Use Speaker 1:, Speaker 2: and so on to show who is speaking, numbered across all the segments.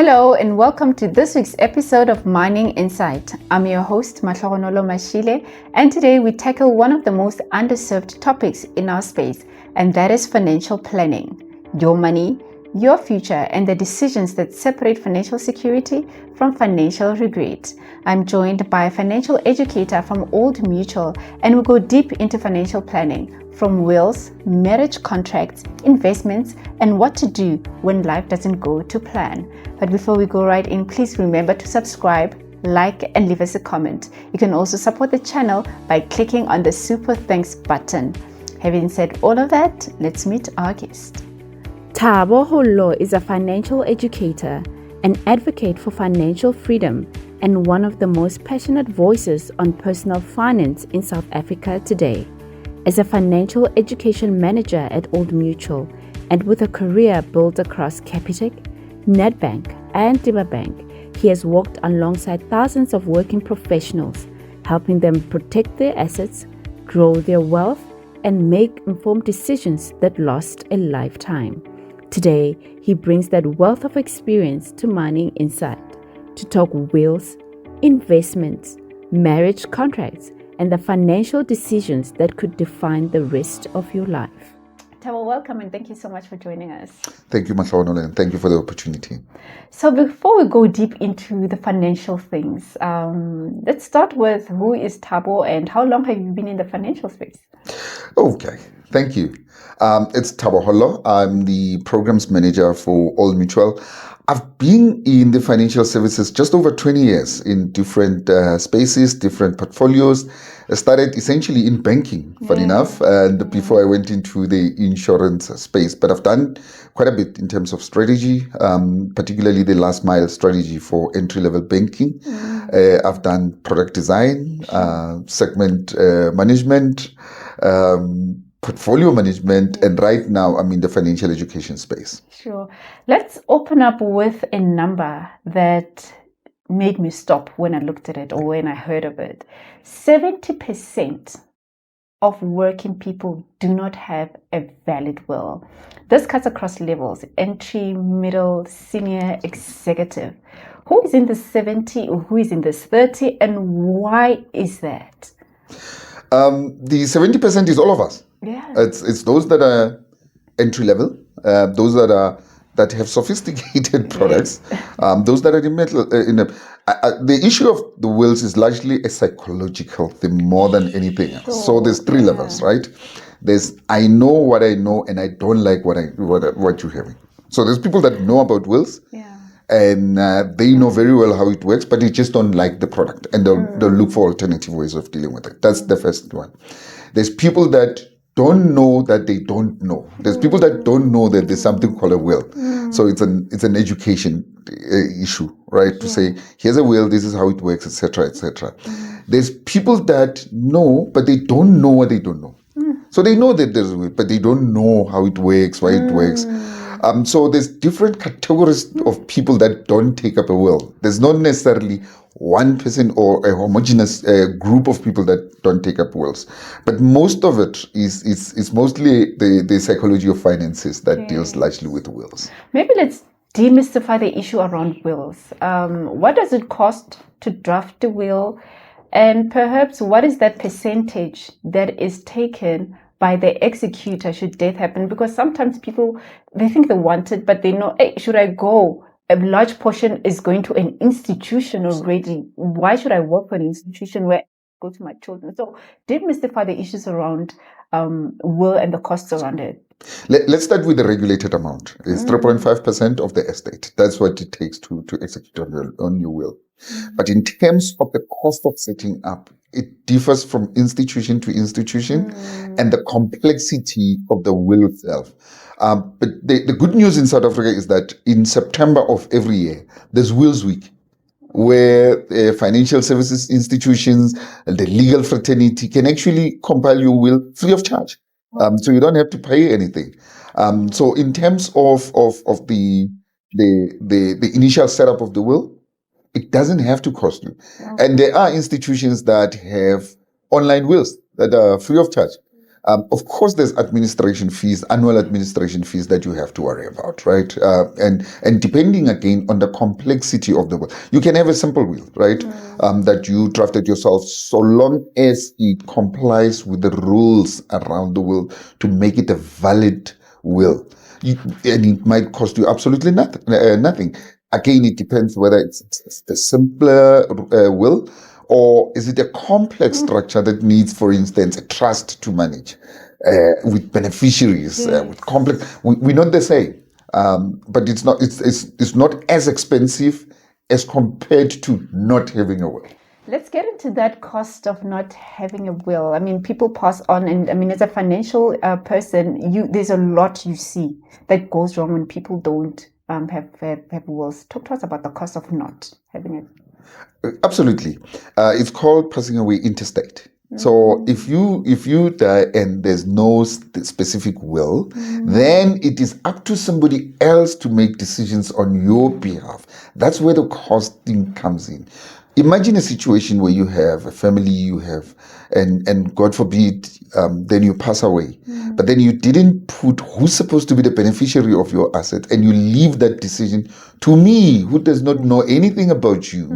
Speaker 1: Hello and welcome to this week's episode of Mining Insight. I'm your host, Mahlogonolo Mashile, and today we tackle one of the most underserved topics in our space, and that is financial planning. Your money, your future, and the decisions that separate financial security from financial regret. I'm joined by a financial educator from Old Mutual, and we go deep into financial planning, from wills, marriage contracts, investments, and what to do when life doesn't go to plan. But before we go right in, please remember to subscribe, like, and leave us a comment. You can also support the channel by clicking on the Super Thanks button. Having said all of that, let's meet our guest. Thabo Hollo is a financial educator, an advocate for financial freedom, and one of the most passionate voices on personal finance in South Africa today. As a financial education manager at Old Mutual, and with a career built across Capitec, Nedbank, and DibaBank, he has worked alongside thousands of working professionals, helping them protect their assets, grow their wealth, and make informed decisions that last a lifetime. Today, he brings that wealth of experience to Mining Insight to talk wills, investments, marriage contracts, and the financial decisions that could define the rest of your life. Thabo, welcome and thank you so much for joining us.
Speaker 2: Thank you, Mahlogonolo, and thank you for the opportunity.
Speaker 1: So before we go deep into the financial things, let's start with who is Thabo and how long have you been in the financial space?
Speaker 2: Okay, thank you. It's Thabo Hollo. I'm the programs manager for Old Mutual. I've been in the financial services just over 20 years in different spaces, different portfolios. I started essentially in banking, funny enough, and before I went into the insurance space. But I've done quite a bit in terms of strategy, particularly the last mile strategy for entry-level banking. I've done product design, segment management, portfolio management, and right now I'm in the financial education space.
Speaker 1: Sure. Let's open up with a number that made me stop when I looked at it or when I heard of it. 70% of working people do not have a valid will. This cuts across levels: entry, middle, senior, executive. Who is in the 70 or who is in this 30, and why is that?
Speaker 2: The 70% is all of us.
Speaker 1: Yeah.
Speaker 2: It's those that are entry level, those that have sophisticated products, those that are in the middle. The issue of the wills is largely a psychological thing more than anything else.
Speaker 1: Sure.
Speaker 2: So there's three levels, right? There's I know what I know and I don't like what you're having. So there's people that know about wills.
Speaker 1: Yeah.
Speaker 2: And they know very well how it works, but they just don't like the product, and they'll look for alternative ways of dealing with it. That's the first one. There's people that don't know that they don't know. There's people that don't know that there's something called a will. So it's an education issue, right? To say, here's a will, this is how it works, etc., etc. There's people that know, but they don't know what they don't know. So they know that there's a will, but they don't know how it works, why it works. So there's different categories of people that don't take up a will. There's not necessarily one person or a homogeneous group of people that don't take up wills. But most of it is mostly the psychology of finances that deals largely with wills.
Speaker 1: Maybe let's demystify the issue around wills. What does it cost to draft a will? And perhaps what is that percentage that is taken by the executor should death happen? Because sometimes people, they think they want it, but they know, hey, should I go? A large portion is going to an institution already. Why should I work for an institution where I go to my children? So demystify the issues around will and the costs around it.
Speaker 2: Let's start with the regulated amount. It's 3.5% of the estate. That's what it takes to execute on your will. But in terms of the cost of setting up, it differs from institution to institution and the complexity of the will itself. But the good news in South Africa is that in September of every year, there's Wills Week, where financial services institutions, the legal fraternity can actually compile your will free of charge. So you don't have to pay anything. So in terms of the initial setup of the will, it doesn't have to cost you. And there are institutions that have online wills that are free of charge. Of course, there's administration fees, annual administration fees that you have to worry about, right? And depending again on the complexity of the will, you can have a simple will, right? That you drafted yourself, so long as it complies with the rules around the will to make it a valid will. And it might cost you absolutely nothing. Again, it depends whether it's the simpler will, or is it a complex structure that needs, for instance, a trust to manage with beneficiaries, with complex. We're not the same, but it's not as expensive as compared to not having a will.
Speaker 1: Let's get into that cost of not having a will. I mean, people pass on, and I mean, as a financial person, there's a lot you see that goes wrong when people don't have wills. Talk to us about the cost of not having it.
Speaker 2: Absolutely. It's called passing away intestate. So if you die and there's no specific will, then it is up to somebody else to make decisions on your behalf. That's where the costing comes in. Imagine a situation where you have a family, and God forbid, then you pass away. But then you didn't put who's supposed to be the beneficiary of your assets, and you leave that decision to me, who does not know anything about you.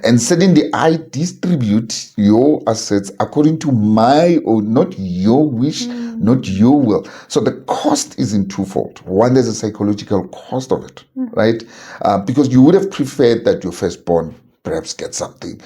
Speaker 2: And suddenly I distribute your assets according to my own, not your wish, not your will. So the cost is in twofold. One, there's a psychological cost of it, right? Because you would have preferred that your firstborn perhaps get something.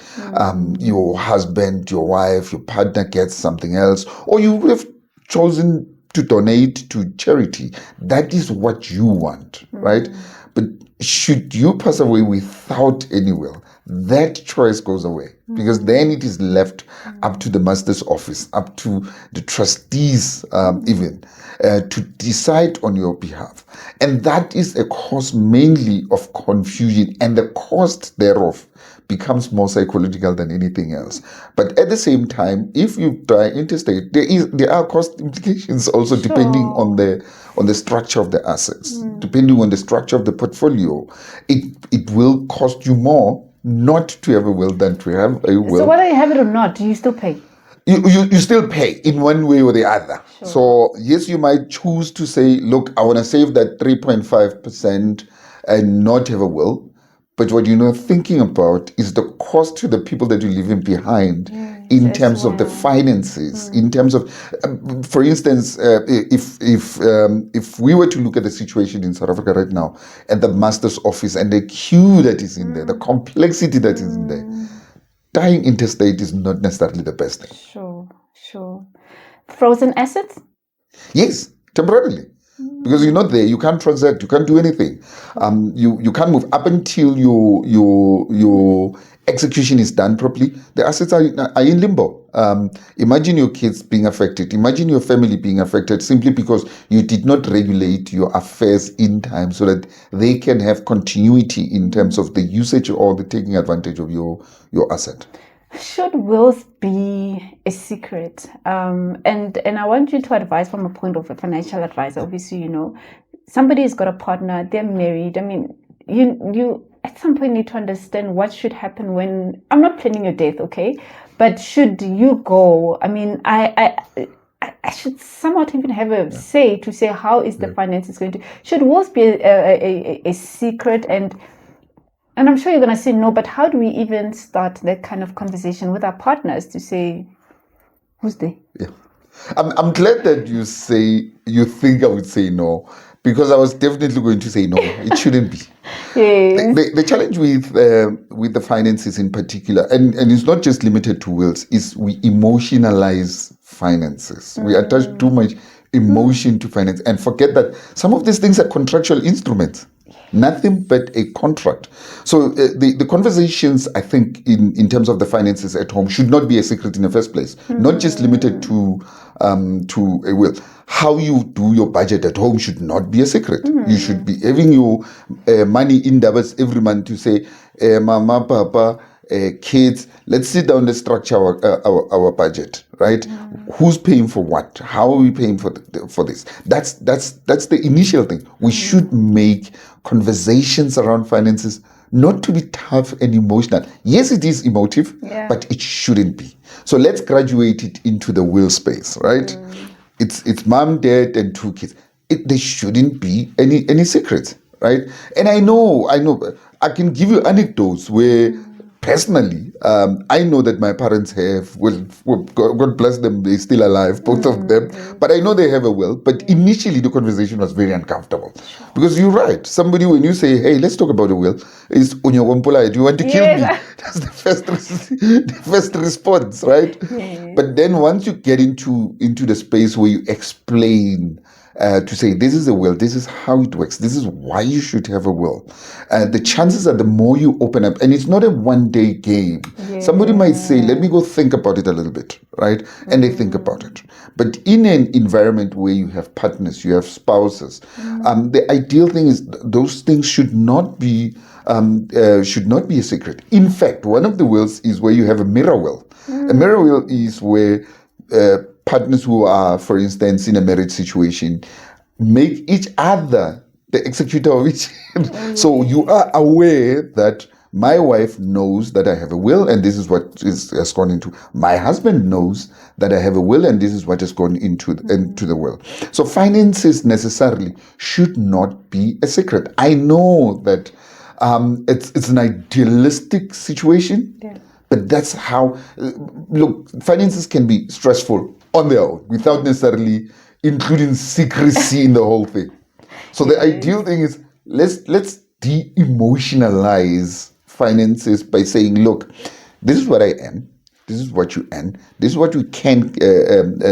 Speaker 2: Your husband, your wife, your partner gets something else, or you would have chosen to donate to charity. That is what you want, right? But should you pass away without any will, that choice goes away, because then it is left up to the master's office, up to the trustees even, to decide on your behalf. And that is a cause mainly of confusion, and the cost thereof becomes more psychological than anything else. But at the same time, if you die intestate, there are cost implications also, depending on the structure of the assets, depending on the structure of the portfolio. It will cost you more not to have a will than to have a will.
Speaker 1: So whether you have it or not, do you still pay?
Speaker 2: You still pay in one way or the other. Sure. So yes, you might choose to say, look, I want to save that 3.5% and not have a will. But what you're not thinking about is the cost to the people that you're leaving behind, in terms of the finances, in terms of, for instance, if we were to look at the situation in South Africa right now, at the master's office and the queue that is in there, the complexity that is in there, dying intestate is not necessarily the best thing.
Speaker 1: Sure. Frozen assets?
Speaker 2: Yes, temporarily. Because you're not there, you can't transact, you can't do anything. You can't move up until your execution is done properly. The assets are in limbo. Imagine your kids being affected. Imagine your family being affected simply because you did not regulate your affairs in time so that they can have continuity in terms of the usage or the taking advantage of your asset.
Speaker 1: Should wills be a secret? And I want you to advise from a point of a financial advisor. Obviously, somebody has got a partner, they're married. I mean, you at some point need to understand what should happen when, I'm not planning your death, okay? But should you go, I mean, I should somewhat even have a say to say how is the finances going to, should wills be a secret? And I'm sure you're going to say no, but how do we even start that kind of conversation with our partners to say, who's there?
Speaker 2: Yeah. I'm glad that you think I would say no, because I was definitely going to say no. It shouldn't be.
Speaker 1: Yes.
Speaker 2: The challenge with the finances in particular, and it's not just limited to wills, is we emotionalize finances. We attach too much emotion to finance and forget that some of these things are contractual instruments. Nothing but a contract. So the conversations, I think, in terms of the finances at home should not be a secret in the first place. Not just limited to a will. How you do your budget at home should not be a secret. You should be having your money in Davos every month to say, Mama, Papa, kids, let's sit down and structure our budget, right? Who's paying for what? How are we paying for this? That's the initial thing. We should make conversations around finances not to be tough and emotional. Yes, it is emotive, but it shouldn't be. So let's graduate it into the will space, right? it's mom, dad, and 2 kids. There shouldn't be any secrets, right? And I know, I can give you anecdotes where personally, I know that my parents have, well, God bless them, they're still alive, both of them. But I know they have a will. But initially, the conversation was very uncomfortable. Because you're right. Somebody, when you say, hey, let's talk about a will, is Unyawampula, do you want to kill me? That's the first response, right?
Speaker 1: Yes.
Speaker 2: But then once you get into the space where you explain, to say this is a will, this is how it works, this is why you should have a will. The chances are the more you open up, and it's not a one-day game. Somebody might say, let me go think about it a little bit, right? And they think about it. But in an environment where you have partners, you have spouses, the ideal thing is those things should not be a secret. In fact, one of the wills is where you have a mirror will. A mirror will is where partners who are, for instance, in a marriage situation, make each other the executor of each. So you are aware that my wife knows that I have a will, and this is what has gone into. My husband knows that I have a will, and this is what has gone into the will. So finances necessarily should not be a secret. I know that it's an idealistic situation.
Speaker 1: Yeah.
Speaker 2: But that's how, look, finances can be stressful on their own without necessarily including secrecy in the whole thing. So the ideal thing is let's de-emotionalize finances by saying, look, this is what I am. This is what you earn. This is what we can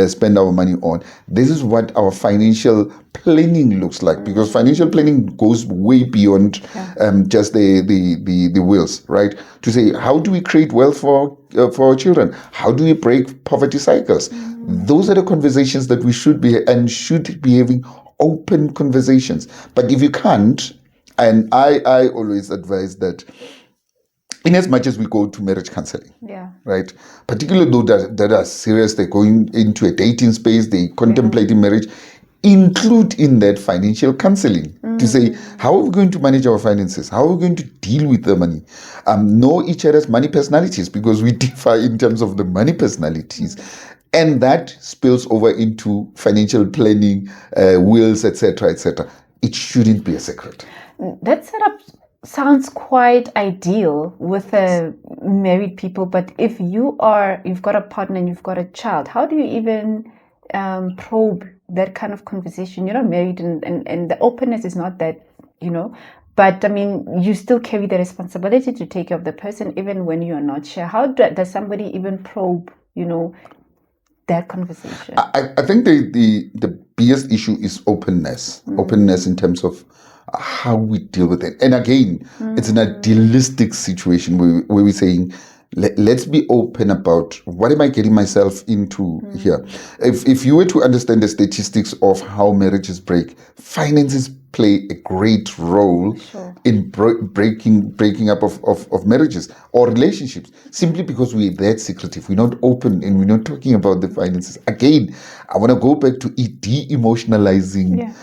Speaker 2: spend our money on. This is what our financial planning looks like, because financial planning goes way beyond just the wills, right? To say, how do we create wealth for our children? How do we break poverty cycles? Those are the conversations that we should be having open conversations. But if you can't, and I always advise that, in as much as we go to marriage counseling, right? Particularly those that are serious, they're going into a dating space, they contemplating marriage, include in that financial counseling to say, how are we going to manage our finances? How are we going to deal with the money? Know each other's money personalities, because we differ in terms of the money personalities. And that spills over into financial planning, wills, etc., etc. It shouldn't be a secret.
Speaker 1: That setup sounds quite ideal with married people, but if you've got a partner and you've got a child, how do you even probe that kind of conversation? You're not married, and the openness is not that, but I mean, you still carry the responsibility to take care of the person even when you're not sure. How does somebody even probe, that conversation?
Speaker 2: I think the biggest issue is openness in terms of how we deal with it. And again, it's an idealistic situation where we're saying, let's be open about what am I getting myself into here. If you were to understand the statistics of how marriages break, finances play a great role in breaking up of marriages or relationships, simply because we're that secretive. We're not open and we're not talking about the finances. Again, I want to go back to de-emotionalizing.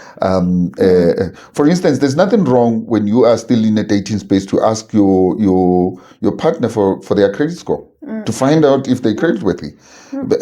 Speaker 2: For instance, there's nothing wrong when you are still in a dating space to ask your partner for their credit score, to find out if they're creditworthy.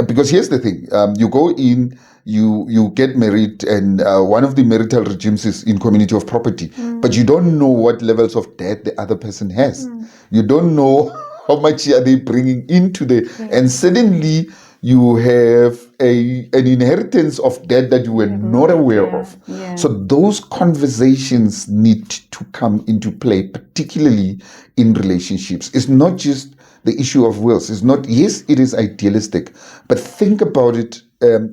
Speaker 2: Because here's the thing, you go in, you get married, and one of the marital regimes is in community of property, but you don't know what levels of debt the other person has. You don't know how much are they bringing into and suddenly you have an inheritance of debt that you were not aware of. So those conversations need to come into play, particularly in relationships. It's not just the issue of wills. It's not, yes, it is idealistic, but think about it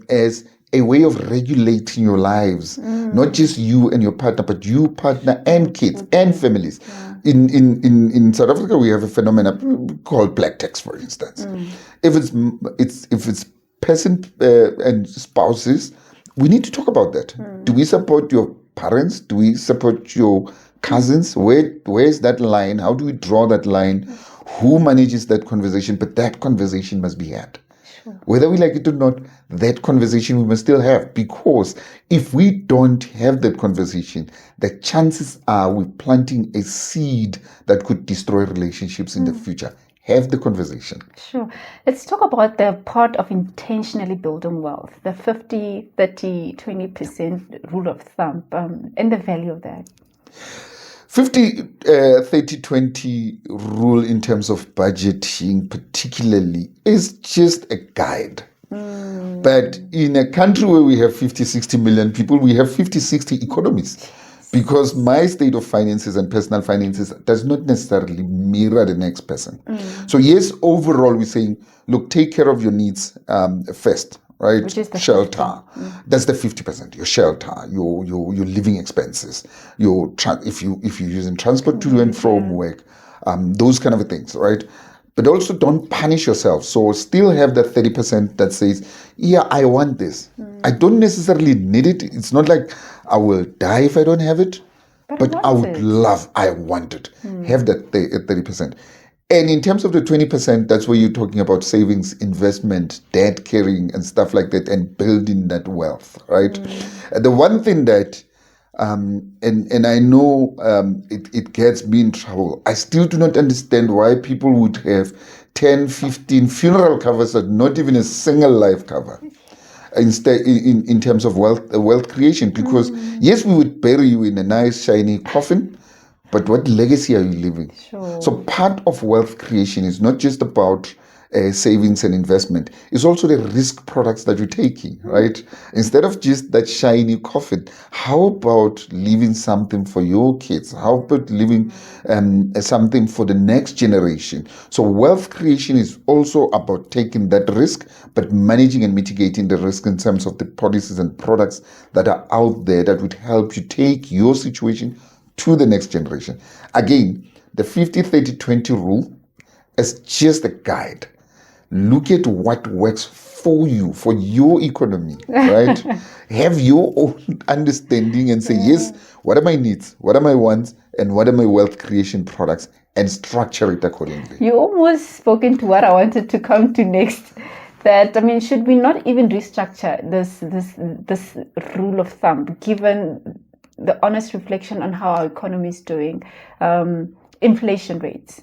Speaker 2: as a way of regulating your lives, not just you and your partner, but you, partner, and kids and families. In South Africa, we have a phenomenon called black tax, for instance. If it's person and spouses, we need to talk about that. Do we support your parents? Do we support your cousins? Where is that line? How do we draw that line? Who manages that conversation? But that conversation must be had. Whether we like it or not, that conversation we must still have, because if we don't have that conversation, the chances are we're planting a seed that could destroy relationships in the future. have the conversation.
Speaker 1: Sure. Let's talk about the part of intentionally building wealth, the 50, 30, 20% rule of thumb, and the value of that.
Speaker 2: 50, 30, 20 rule in terms of budgeting particularly is just a guide. But in a country where we have 50, 60 million people, we have 50, 60 economies. Because my state of finances and personal finances does not necessarily mirror the next person. So yes, overall we're saying, look, take care of your needs first, right?
Speaker 1: Which is the
Speaker 2: shelter. That's the 50%. Your shelter, your living expenses, your if you're using transport to and from work, those kind of things, right? But also don't punish yourself. So still have that 30% that says, yeah, I want this. I don't necessarily need it. It's not like I will die if I don't have it. But I would I want it. Have that 30%. And in terms of the 20%, that's where you're talking about savings, investment, debt carrying and stuff like that, and building that wealth, right? The one thing that and I know it gets me in trouble. I still do not understand why people would have 10, 15 funeral covers and not even a single life cover. Instead, in terms of wealth creation, because yes, we would bury you in a nice shiny coffin, but what legacy are you leaving?
Speaker 1: Sure.
Speaker 2: So part of wealth creation is not just about savings and investment. It's also the risk products that you're taking, right? Instead of just that shiny coffin, how about leaving something for your kids? How about leaving something for the next generation? So wealth creation is also about taking that risk, but managing and mitigating the risk in terms of the policies and products that are out there that would help you take your situation to the next generation. Again, the 50, 30, 20 rule is just a guide. Look at what works for you, for your economy, right? Have your own understanding and say, yes, what are my needs? What are my wants? And what are my wealth creation products? And structure it accordingly.
Speaker 1: You almost spoke into what I wanted to come to next. That, I mean, should we not even restructure this rule of thumb, given the honest reflection on how our economy is doing, inflation rates?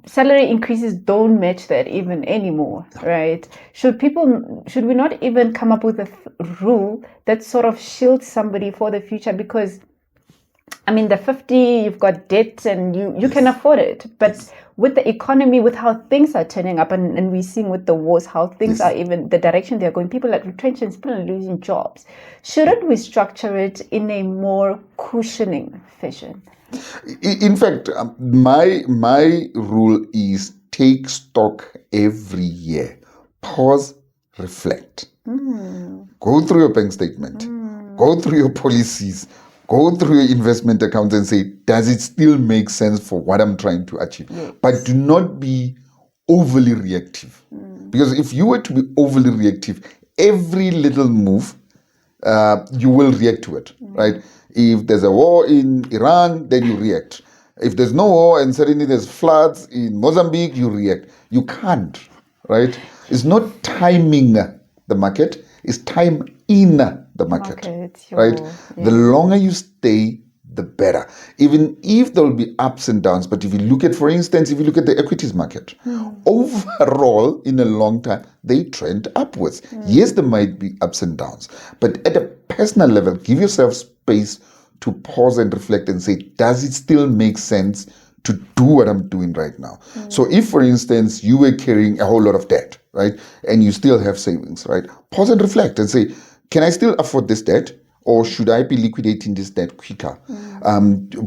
Speaker 1: Salary increases don't match that even anymore, right? Should we not even come up with a rule that sort of shields somebody for the future? Because I mean, the 50, you've got debt and you can afford it, but with the economy, with how things are turning up, and we're seeing with the wars how things are, even the direction they're going, people are retrenching, people are losing jobs. Shouldn't we structure it in a more cushioning fashion?
Speaker 2: In fact, my rule is take stock every year. Pause, reflect. Go through your bank statement. Go through your policies. Go through your investment accounts and say, does it still make sense for what I'm trying to achieve? Yes. But do not be overly reactive. Because if you were to be overly reactive, every little move, you will react to it, right? If there's a war in Iran, then you react. If there's no war and suddenly there's floods in Mozambique, you react. You can't, right? It's not timing the market, it's time in the market, right? Yeah. The longer you stay, the better. Even if there will be ups and downs, but if you look at, for instance, if you look at the equities market, overall, in a long time, they trend upwards. Yes, there might be ups and downs, but at a personal level, give yourself space to pause and reflect and say, does it still make sense to do what I'm doing right now? So if, for instance, you were carrying a whole lot of debt, right, and you still have savings, right, pause and reflect and say, can I still afford this debt? Or should I be liquidating this debt quicker?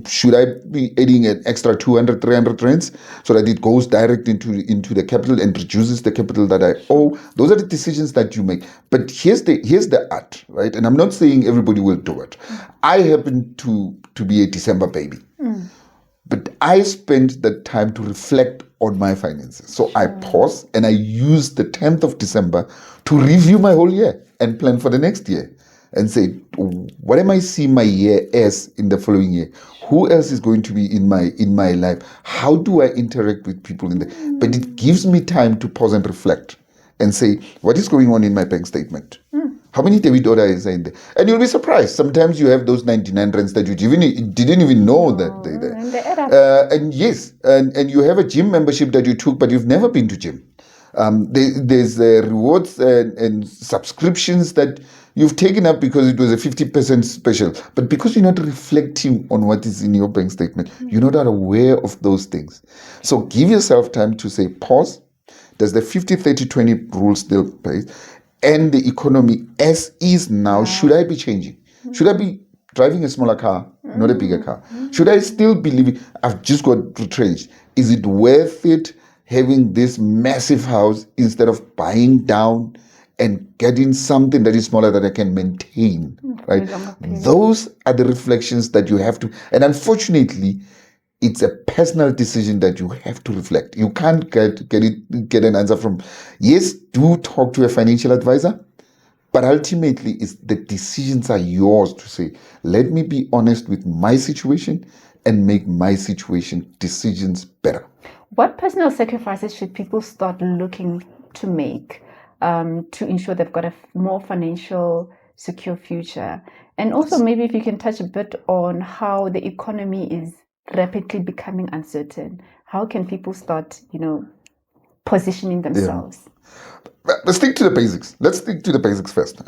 Speaker 2: Should I be adding an extra 200, 300 rands so that it goes direct into the capital and reduces the capital that I owe? Those are the decisions that you make. But here's the art, right? And I'm not saying everybody will do it. I happen to be a December baby. But I spent the time to reflect on my finances. So I pause and I use the 10th of December to review my whole year and plan for the next year. And say, what am I seeing my year as in the following year? Who else is going to be in my life? How do I interact with people But it gives me time to pause and reflect and say, what is going on in my bank statement? How many debit orders are in there? And you'll be surprised. Sometimes you have those 99 rands that you didn't even know that they're there.
Speaker 1: And they add up.
Speaker 2: And yes, and you have a gym membership that you took, but you've never been to gym. There's rewards and subscriptions that you've taken up because it was a 50% special. But because you're not reflecting on what is in your bank statement, you're not aware of those things. So give yourself time to say, pause. Does the 50-30-20 rule still play? And the economy as is now, should I be changing? Should I be driving a smaller car, not a bigger car? Should I still be living? I've just got retrenched. Is it worth it having this massive house instead of buying down and getting something that is smaller that I can maintain, right? Those are the reflections that you have to, and unfortunately, it's a personal decision that you have to reflect. You can't get an answer from, yes, do talk to a financial advisor, but ultimately the decisions are yours to say, let me be honest with my situation and make my situation decisions better.
Speaker 1: What personal sacrifices should people start looking to make to ensure they've got a more financial secure future? And also maybe if you can touch a bit on how the economy is rapidly becoming uncertain. How can people start, positioning themselves?
Speaker 2: Yeah. Let's stick to the basics. Let's stick to the basics first.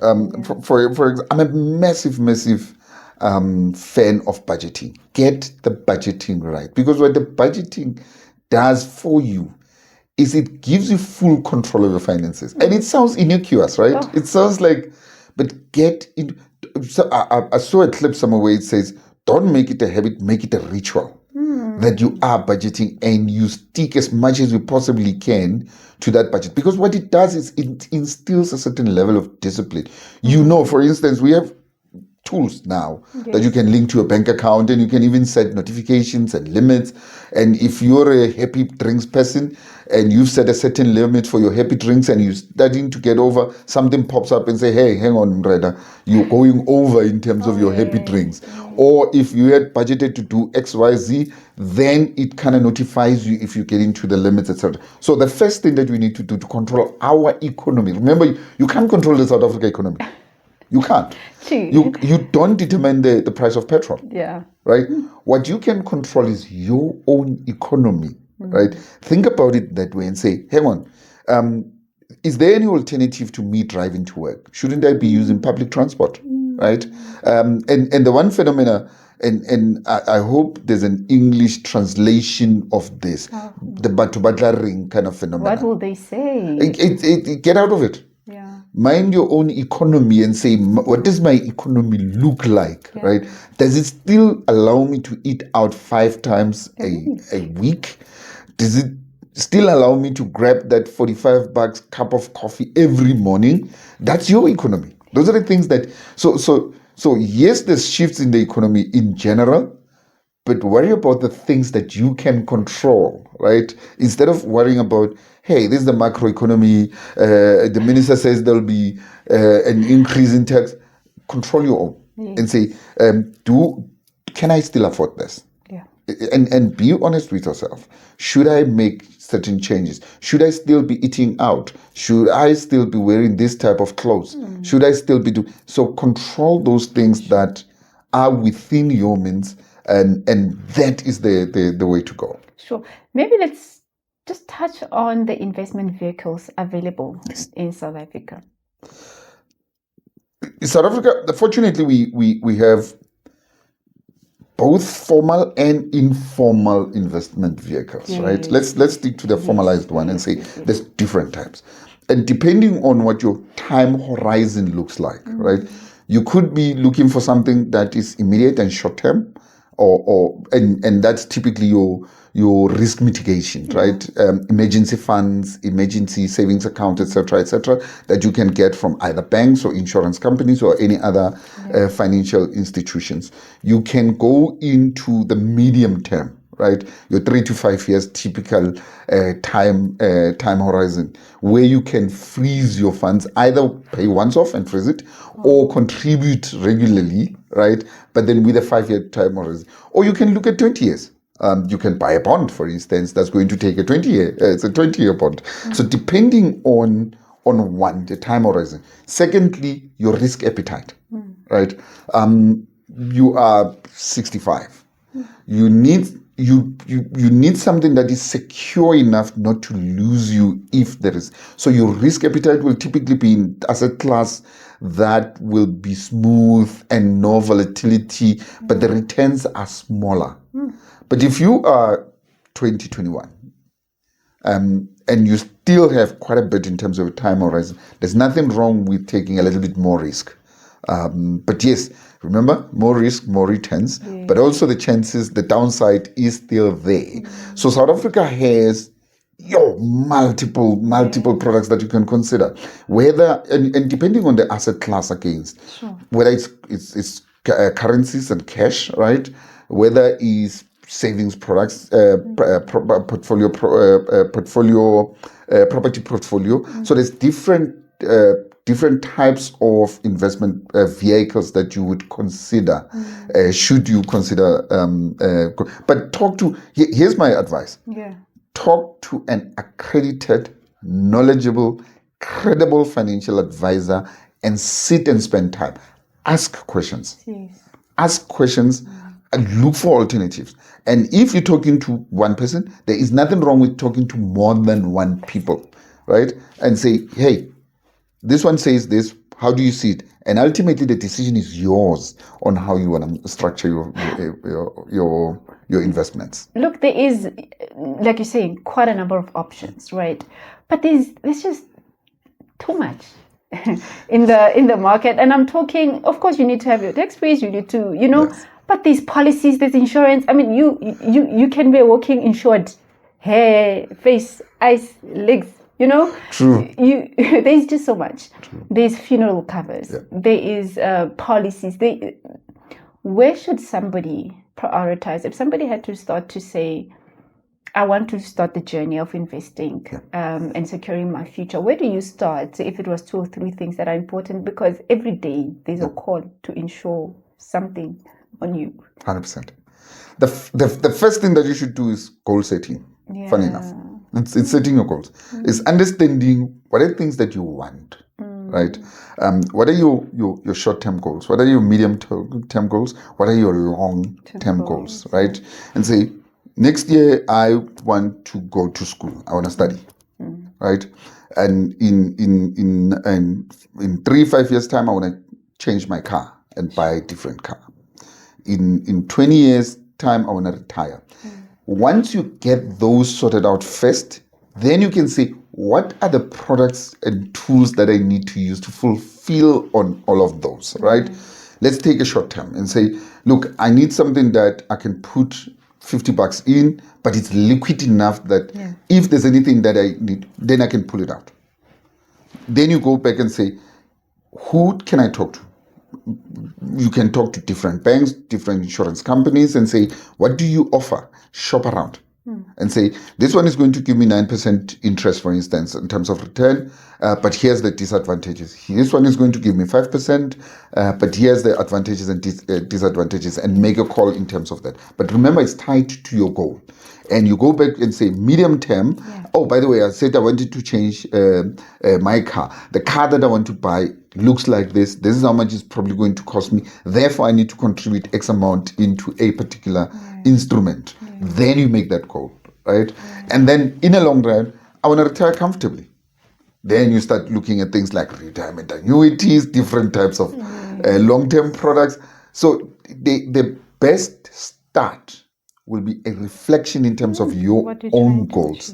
Speaker 2: For example, I'm a massive fan of budgeting. Get the budgeting right, because what the budgeting does for you is it gives you full control of your finances. And it sounds innocuous, right? Oh. It sounds like, but get it. So I saw a clip somewhere where it says, don't make it a habit, make it a ritual. That you are budgeting and you stick as much as you possibly can to that budget. Because what it does is it instills a certain level of discipline. For instance, we have tools now that you can link to a bank account, and you can even set notifications and limits. And if you're a happy drinks person and you've set a certain limit for your happy drinks and you're starting to get over, something pops up and say, hey, hang on, Mreda, you're going over in terms of your happy drinks. Or if you had budgeted to do XYZ, then it kind of notifies you if you get into the limits, etc. So the first thing that we need to do to control our economy, remember, you can't control the South Africa economy. You can't. You don't determine the price of petrol.
Speaker 1: Yeah.
Speaker 2: Right? What you can control is your own economy. Right? Think about it that way and say, hang on, is there any alternative to me driving to work? Shouldn't I be using public transport? Right? And the one phenomena, and I hope there's an English translation of this, the Batubadla ring kind of phenomenon.
Speaker 1: What will they say?
Speaker 2: Get out of it.
Speaker 1: Yeah.
Speaker 2: Mind your own economy and say, what does my economy look like, right? Does it still allow me to eat out 5 times a week? Does it still allow me to grab that $45 cup of coffee every morning? That's your economy. Those are the things that, so yes, there's shifts in the economy in general, but worry about the things that you can control, right? Instead of worrying about, hey, this is the macroeconomy, the minister says there'll be an increase in tax. Control your own and say, can I still afford this?
Speaker 1: Yeah.
Speaker 2: And be honest with yourself. Should I make certain changes? Should I still be eating out? Should I still be wearing this type of clothes? Should I still be doing? So control those things that are within your means, and that is the way to go.
Speaker 1: Sure. Maybe let's just touch on the investment vehicles available in South Africa.
Speaker 2: In South Africa, fortunately, we have both formal and informal investment vehicles, right? Let's stick to the formalized one and say there's different types. And depending on what your time horizon looks like, right? You could be looking for something that is immediate and short term, and that's typically your risk mitigation, right? Emergency funds, emergency savings account, etc., that you can get from either banks or insurance companies or any other financial institutions. You can go into the medium term, right? Your 3 to 5 years typical time horizon, where you can freeze your funds, either pay once off and freeze it, or contribute regularly, right? But then with a 5-year time horizon, or you can look at 20 years. You can buy a bond, for instance, that's going to take a 20-year. It's a 20-year bond. So depending on on one, the time horizon. Secondly, your risk appetite, right? You are 65. You need you need something that is secure enough not to lose you if there is. So your risk appetite will typically be in asset class that will be smooth and no volatility, but the returns are smaller. But if you are 2021, and you still have quite a bit in terms of time horizon, there's nothing wrong with taking a little bit more risk. But yes, remember, more risk, more returns, but also the chances, the downside is still there. So South Africa has multiple products that you can consider, whether and depending on the asset class against, whether it's currencies and cash, right? Whether it's savings products, property portfolio. So there's different types of investment vehicles that you would consider, should you consider. But here's my advice.
Speaker 1: Yeah.
Speaker 2: Talk to an accredited, knowledgeable, credible financial advisor and sit and spend time. Ask questions.
Speaker 1: Yes.
Speaker 2: Ask questions and look for alternatives. And if you're talking to one person, there is nothing wrong with talking to more than one people, right? And say, hey, this one says this, how do you see it? And ultimately the decision is yours on how you want to structure your investments.
Speaker 1: Look, there is, like you're saying, quite a number of options, right? But there's just too much in the market. And I'm talking, of course, you need to have your tax freeze, you need to,
Speaker 2: Yes.
Speaker 1: But these policies, there's insurance. I mean, you can be walking insured, hair, face, eyes, legs.
Speaker 2: True.
Speaker 1: There's just so much.
Speaker 2: True.
Speaker 1: There's funeral covers.
Speaker 2: Yeah.
Speaker 1: There is policies. Where should somebody prioritize? If somebody had to start to say, I want to start the journey of investing and securing my future, where do you start? If it was 2 or 3 things that are important, because every day there's a call to insure something on you.
Speaker 2: 100%. The first thing that you should do is goal setting.
Speaker 1: Yeah.
Speaker 2: Funny enough. It's setting your goals. It's understanding what are the things that you want, right? What are your short-term goals? What are your medium-term goals? What are your long-term goals, right? And say, next year I want to go to school. I want to study, right? And in 3-5 years' time, I want to change my car and buy a different car. In 20 years' time, I want to retire. Once you get those sorted out first, then you can say, what are the products and tools that I need to use to fulfill on all of those, right? Let's take a short term and say, look, I need something that I can put $50 in, but it's liquid enough that if there's anything that I need, then I can pull it out. Then you go back and say, who can I talk to? You can talk to different banks, different insurance companies and say, what do you offer? Shop around and say, this one is going to give me 9% interest, for instance, in terms of return, but here's the disadvantages. This one is going to give me 5%, but here's the advantages and disadvantages, and make a call in terms of that. But remember, it's tied to your goal. And you go back and say, medium term, oh, by the way, I said I wanted to change my car. The car that I want to buy looks like this. This is how much it's probably going to cost me. Therefore, I need to contribute X amount into a particular instrument. Then you make that goal, right? And then in a long run, I want to retire comfortably. Then you start looking at things like retirement annuities, different types of long-term products. So the best start will be a reflection in terms of your own goals.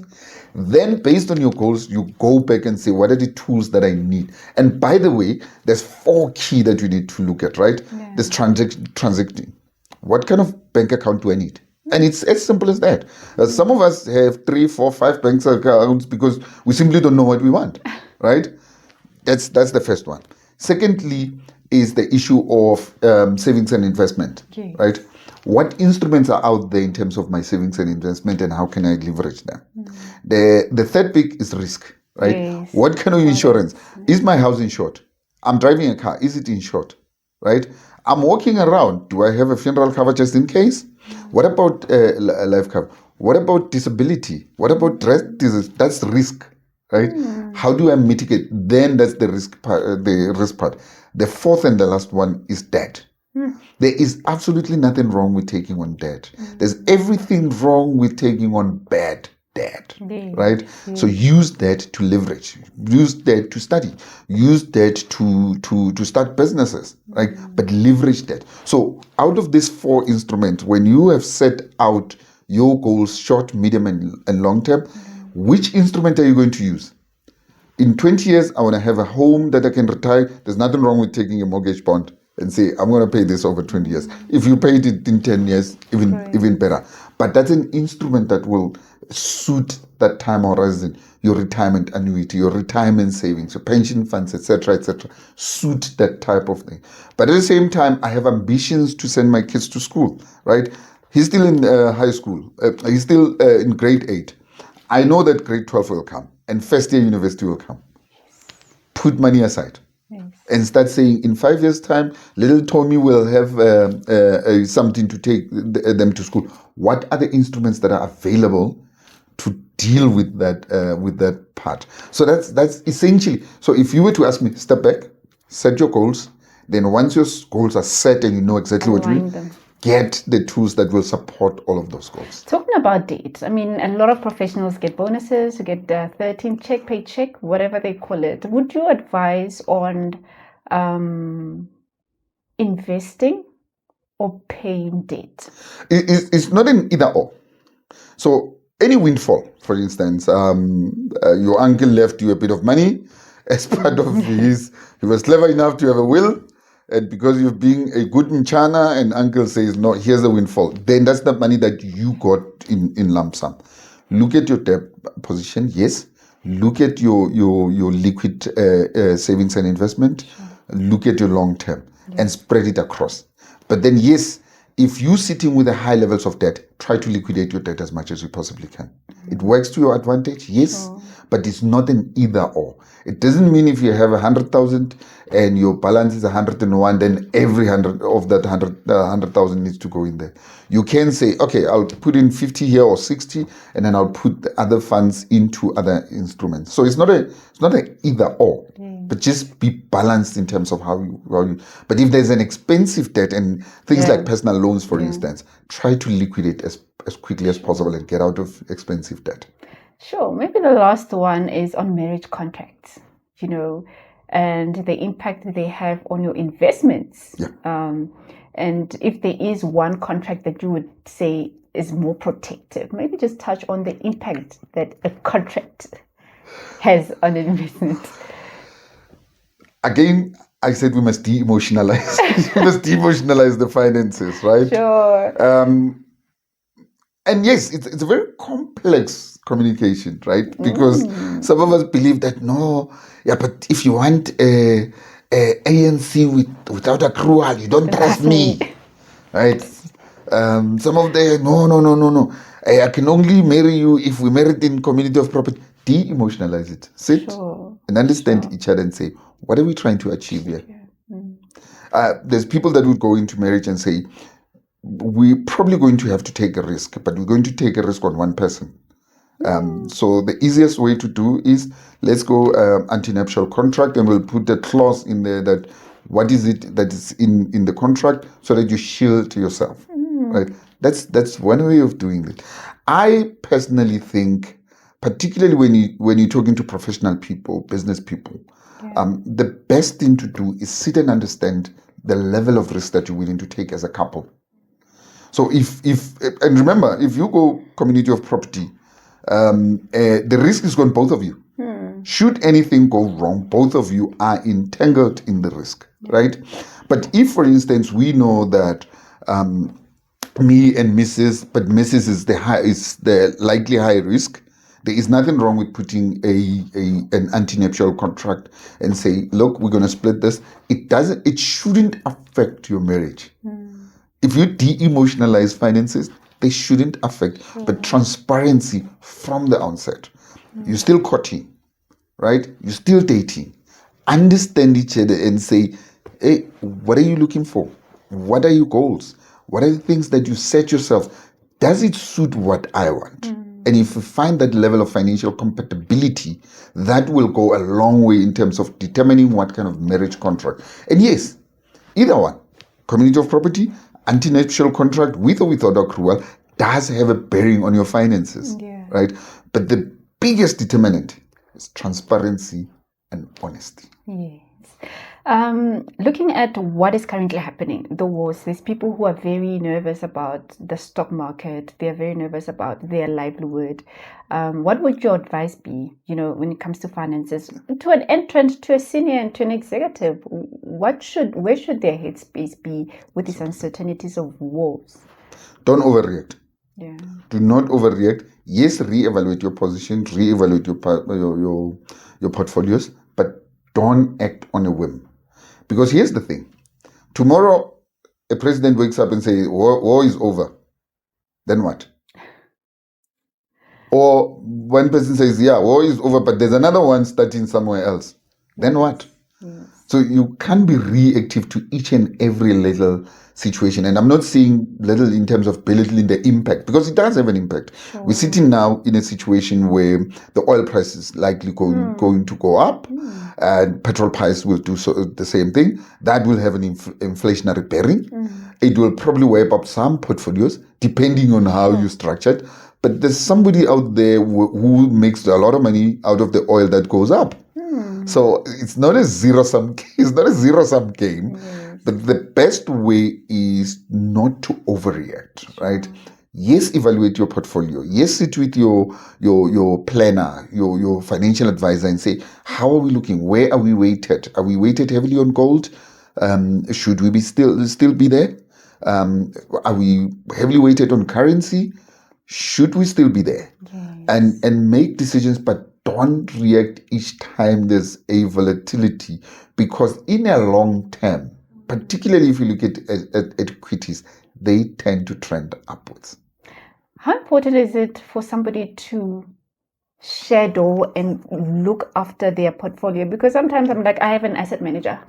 Speaker 2: Then based on your goals, you go back and say, what are the tools that I need? And by the way, there's 4 key that you need to look at, right? There's transacting. What kind of bank account do I need? And it's as simple as that. Some of us have 3, 4, 5 bank accounts because we simply don't know what we want, right? That's the first one. Secondly is the issue of savings and investment, right? What instruments are out there in terms of my savings and investment, and how can I leverage them? The third big is risk, right? Yes. What kind of insurance? Is my house insured? I'm driving a car. Is it insured, right? I'm walking around. Do I have a funeral cover just in case? What about life cover? What about disability? What about rest disease? That's risk, right? How do I mitigate? Then that's the risk part. The fourth and the last one is debt. There is absolutely nothing wrong with taking on debt. There's everything wrong with taking on bad debt, right? So use debt to leverage, use debt to study, use debt to start businesses, right? But leverage debt. So out of these four instruments, when you have set out your goals, short, medium, and long term, which instrument are you going to use? In 20 years, I want to have a home that I can retire. There's nothing wrong with taking a mortgage bond and say, I'm going to pay this over 20 years. If you paid it in 10 years, even better. But that's an instrument that will suit that time horizon, your retirement annuity, your retirement savings, your pension funds, etc., suit that type of thing. But at the same time, I have ambitions to send my kids to school, right? He's still in high school. He's still in grade 8. I know that grade 12 will come and first year university will come. Put money aside. And start saying, in 5 years' time, little Tommy will have something to take them to school. What are the instruments that are available to deal with that part? So that's essentially. So if you were to ask me, step back, set your goals. Then once your goals are set and you know exactly what you need, get the tools that will support all of those goals.
Speaker 1: Talking about debt, I mean, a lot of professionals get bonuses, you get 13th check, paycheck, whatever they call it. Would you advise on investing or paying debt?
Speaker 2: It's not an either or. So any windfall, for instance, your uncle left you a bit of money as part of he was clever enough to have a will. And because you're being a good mchana and uncle says, no, here's a windfall, then that's the money that you got in lump sum. Look at your debt position, yes. Look at your liquid savings and investment. Look at your long term and spread it across. But then, yes, if you're sitting with the high levels of debt, try to liquidate your debt as much as you possibly can. It works to your advantage, yes, but it's not an either or. It doesn't mean if you have 100,000 and your balance is 101, then every 100 of that 100,000 needs to go in there. You can say, okay, I'll put in 50 here or 60, and then I'll put the other funds into other instruments. So it's not an either or, but just be balanced in terms of how you. But if there's an expensive debt and things like personal loans, for instance, try to liquidate as quickly as possible and get out of expensive debt.
Speaker 1: Sure. Maybe the last one is on marriage contracts, and the impact that they have on your investments. And if there is one contract that you would say is more protective, maybe just touch on the impact that a contract has on an investment.
Speaker 2: Again, I said we must de-emotionalize. We must de-emotionalize the finances, right?
Speaker 1: Sure.
Speaker 2: And yes, it's a very complex communication, right? Because some of us believe that but if you want a ANC without accrual, you don't trust me, right? Some of them, no. I can only marry you if we married in community of property. De-emotionalize it. Sit and understand each other and say, what are we trying to achieve here? There's people that would go into marriage and say, we're probably going to have to take a risk, but we're going to take a risk on one person. So the easiest way to do is let's go anti-nuptial contract, and we'll put a clause in there that what is it that is in the contract, so that you shield yourself, right? That's one way of doing it. I personally think, particularly when you're talking to professional people, business people, the best thing to do is sit and understand the level of risk that you're willing to take as a couple. So if and remember, if you go community of property, the risk is on both of you. Should anything go wrong, both of you are entangled in the risk, right? But if, for instance, we know that me and Mrs., but Mrs. is the likely high risk, there is nothing wrong with putting an anti-nuptial contract and say, look, we're going to split this. It shouldn't affect your marriage. If you de-emotionalize finances, they shouldn't affect, but transparency from the onset. You're still courting, right? You're still dating. Understand each other and say, hey, what are you looking for? What are your goals? What are the things that you set yourself? Does it suit what I want? And if you find that level of financial compatibility, that will go a long way in terms of determining what kind of marriage contract. And yes, either one, community of property, anti-nuptial contract, with or without accrual, does have a bearing on your finances, right? But the biggest determinant is transparency and honesty.
Speaker 1: Yes. Looking at what is currently happening, the wars, there's people who are very nervous about the stock market. They're very nervous about their livelihood. What would your advice be, when it comes to finances, to an entrant, to a senior, and to an executive? Where should their headspace be with these uncertainties of wars?
Speaker 2: Don't overreact.
Speaker 1: Yeah.
Speaker 2: Do not overreact. Yes, reevaluate your position, reevaluate your portfolios, but don't act on a whim. Because here's the thing. Tomorrow, a president wakes up and says, war is over. Then what? Or one person says, yeah, war is over, but there's another one starting somewhere else. Then what?
Speaker 1: Yes.
Speaker 2: So you can't be reactive to each and every little situation. And I'm not saying little in terms of belittling the impact, because it does have an impact.
Speaker 1: Sure.
Speaker 2: We're sitting now in a situation where the oil price is likely going to go up, and petrol price will do the same thing. That will have an inflationary bearing. It will probably wipe up some portfolios, depending on how you structure it. But there's somebody out there who makes a lot of money out of the oil that goes up. So it's not a zero-sum. It's not a zero-sum game.
Speaker 1: Yes.
Speaker 2: But the best way is not to overreact, right? Yes, evaluate your portfolio. Yes, sit with your planner, your financial advisor, and say, how are we looking? Where are we weighted? Are we weighted heavily on gold? Should we still be there? Are we heavily weighted on currency? Should we still be there?
Speaker 1: Yes.
Speaker 2: And make decisions, but don't react each time there's a volatility, because in a long term, particularly if you look at equities, they tend to trend upwards.
Speaker 1: How important is it for somebody to shadow and look after their portfolio? Because sometimes I'm like, I have an asset manager,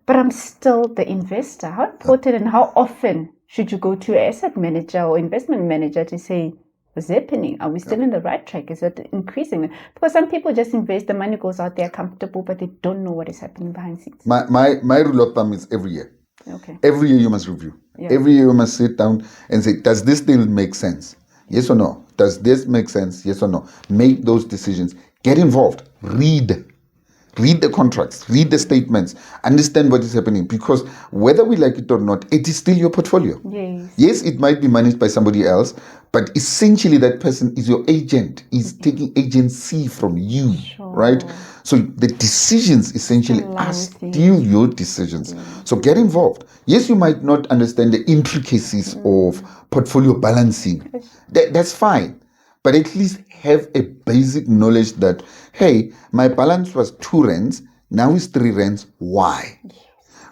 Speaker 1: but I'm still the investor. How important and how often should you go to an asset manager or investment manager to say, what's happening? Are we still in the right track? Is it increasing? Because some people just invest, the money goes out, they're comfortable, but they don't know what is happening behind the scenes.
Speaker 2: My rule of thumb is every year.
Speaker 1: Okay.
Speaker 2: Every year you must review.
Speaker 1: Yeah.
Speaker 2: Every year you must sit down and say, does this deal make sense? Yes or no? Does this make sense? Yes or no? Make those decisions. Get involved. Read the contracts, read the statements, understand what is happening, because whether we like it or not, it is still your portfolio. Yes, it might be managed by somebody else, but essentially that person is your agent, is taking agency from you, right? So the decisions essentially are still your decisions. So get involved. Yes, you might not understand the intricacies of portfolio balancing. That's fine. But at least have a basic knowledge that, hey, my balance was 2 rands, now it's 3 rands. Why?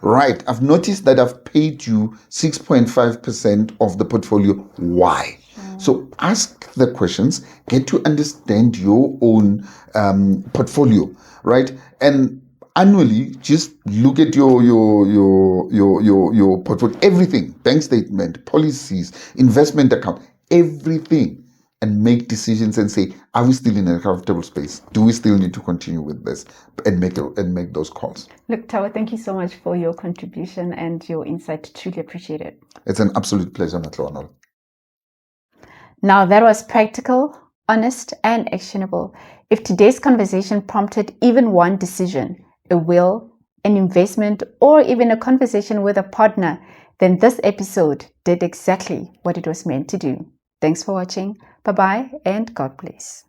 Speaker 2: Right. I've noticed that I've paid you 6.5% of the portfolio. Why? So ask the questions, get to understand your own portfolio, right? And annually, just look at your portfolio, everything, bank statement, policies, investment account, everything. And make decisions and say, are we still in a comfortable space? Do we still need to continue with this? And make those calls.
Speaker 1: Look, Tawa, thank you so much for your contribution and your insight. Truly appreciate it.
Speaker 2: It's an absolute pleasure, Matloanol.
Speaker 1: Now that was practical, honest, and actionable. If today's conversation prompted even one decision, a will, an investment, or even a conversation with a partner, then this episode did exactly what it was meant to do. Thanks for watching. Bye-bye and God bless.